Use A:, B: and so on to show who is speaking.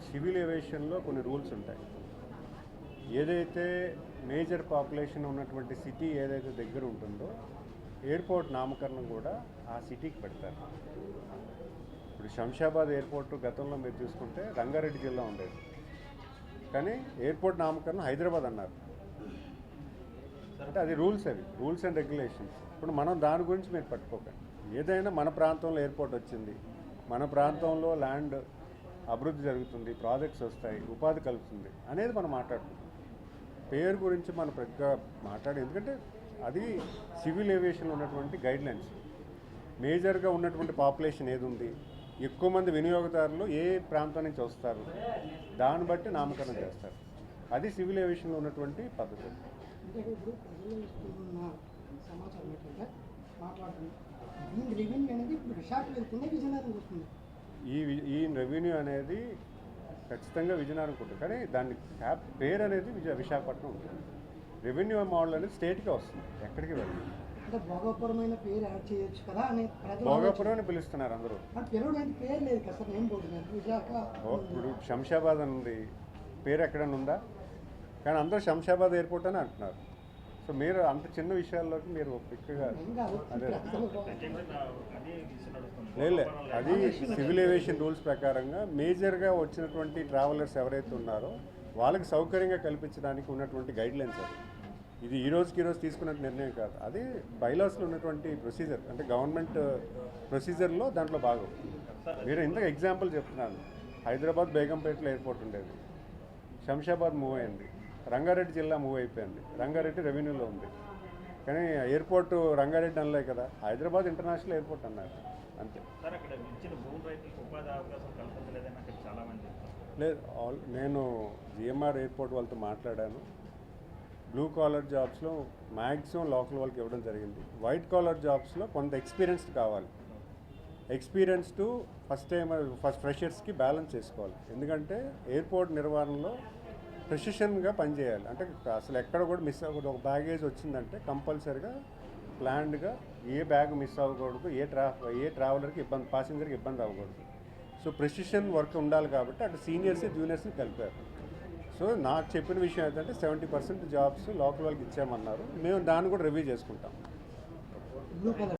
A: Civil ఏవియేషన్లో కొన్ని rules ఉంటాయి. ఏదైతే మేజర్ పాపులేషన్ ఉన్నటువంటి సిటీ ఏదైతే దగ్గర ఉంటుందో ఎయిర్పోర్ట్ నామకరణం కూడా ఆ సిటీకి పెడతారు. ఇప్పుడు శంషాబాద్ ఎయిర్పోర్ట్ గతంలో మీరు చూసుకుంటే రంగారెడ్డి జిల్లా ఉండేది, కానీ ఎయిర్పోర్ట్ నామకరణం హైదరాబాద్ అన్నారు. అంటే అది రూల్స్ అండ్ రెగ్యులేషన్స్. ఇప్పుడు మనం దాని గురించి మీరు పట్టుకోకండి. ఏదైనా మన ప్రాంతంలో ఎయిర్పోర్ట్ వచ్చింది, మన ప్రాంతంలో ల్యాండ్ అభివృద్ధి జరుగుతుంది, ప్రాజెక్ట్స్ వస్తాయి, ఉపాధి కలుగుతుంది అనేది మనం మాట్లాడుతున్నాం. పేరు గురించి మనం పెద్దగా మాట్లాడే, ఎందుకంటే అది సివిల్ ఏవియేషన్లో ఉన్నటువంటి గైడ్లైన్స్. మేజర్గా ఉన్నటువంటి పాపులేషన్ ఏది ఉంది, ఎక్కువ మంది వినియోగదారులు ఏ ప్రాంతం నుంచి వస్తారు, దాన్ని బట్టి నామకరణం చేస్తారు. అది సివిల్ ఏవియేషన్లో ఉన్నటువంటి పద్ధతి.
B: సమాచారం ఏంటంటే మాట్లాడుతుంది దీని రెవెన్యూ అనేది ఇప్పుడు విశాఖ వెళ్తుంది, విజయనగరం వస్తుంది.
A: ఈ రెవెన్యూ అనేది ఖచ్చితంగా విజయనగరం ఉంటుంది, కానీ దాని పేరు అనేది విశాఖపట్నం ఉంటుంది. రెవెన్యూ మోడల్ అనేది స్టేట్గా వస్తుంది, ఎక్కడికి వెళ్ళి.
B: అంటే భోగాపురమైన పేరు యాడ్ చేయొచ్చు కదా అని
A: భోగాపురం అని పిలుస్తున్నారు అందరూ.
B: పిలవడానికి పేరు లేదు కదా సార్, ఏం పోతుంది విశాఖ.
A: ఇప్పుడు శంషాబాద్ అని ఉంది, పేరు ఎక్కడైనా ఉందా? కానీ అందరూ శంషాబాద్ ఎయిర్పోర్ట్ అని అంటున్నారు. సో మీరు అంత చిన్న విషయాల్లోకి మీరు పిక్కగా అదే లేదు, అది సివిల్ ఏవియేషన్ రూల్స్ ప్రకారంగా మేజర్గా వచ్చినటువంటి ట్రావెలర్స్ ఎవరైతే ఉన్నారో వాళ్ళకి సౌకర్యంగా కల్పించడానికి ఉన్నటువంటి గైడ్లైన్స్. అది ఇది ఈ రోజుకి తీసుకున్న నిర్ణయం కాదు, అది బైలాస్లో ఉన్నటువంటి ప్రొసీజర్, అంటే గవర్నమెంట్ ప్రొసీజర్లో దాంట్లో భాగం. మీరు ఇంత ఎగ్జాంపుల్ చెప్తున్నాను. హైదరాబాద్ బేగంపేటలో ఎయిర్పోర్ట్ ఉండేది, శంషాబాద్ మూవ్ అయింది, రంగారెడ్డి జిల్లా మూవ్ అయిపోయింది, రంగారెడ్డి రెవెన్యూలో ఉంది. కానీ ఎయిర్పోర్ట్ రంగారెడ్డి అనలే కదా, హైదరాబాద్ ఇంటర్నేషనల్ ఎయిర్పోర్ట్ అన్నారు అంతే. లేదు, నేను జిఎంఆర్ ఎయిర్పోర్ట్ వాళ్ళతో మాట్లాడాను. బ్లూ కాలర్ జాబ్స్లో మ్యాక్సిమం లోకల్ వాళ్ళకి ఇవ్వడం జరిగింది. వైట్ కాలర్ జాబ్స్లో కొంత ఎక్స్పీరియన్స్ కావాలి. ఎక్స్పీరియన్స్ టు ఫస్ట్ ఫ్రెషర్స్కి బ్యాలెన్స్ చేసుకోవాలి. ఎందుకంటే ఎయిర్పోర్ట్ నిర్వహణలో ప్రెసిషన్గా పనిచేయాలి. అంటే అసలు ఎక్కడ కూడా మిస్ అవ్వకూడదు. ఒక బ్యాగేజ్ వచ్చిందంటే కంపల్సరీగా ప్లాన్డ్గా ఏ బ్యాగ్ మిస్ అవ్వకూడదు, ఏ ట్రావెలర్కి ఇబ్బంది, ప్యాసింజర్కి ఇబ్బంది అవ్వకూడదు. సో ప్రెసిషన్ వర్క్ ఉండాలి కాబట్టి అటు సీనియర్స్ జూనియర్స్ని కలిపారు. సో నాకు చెప్పిన విషయం ఏంటంటే 70% జాబ్స్ లోకల్ వాళ్ళకి ఇచ్చామన్నారు. మేము దాన్ని కూడా రివ్యూ చేసుకుంటాం.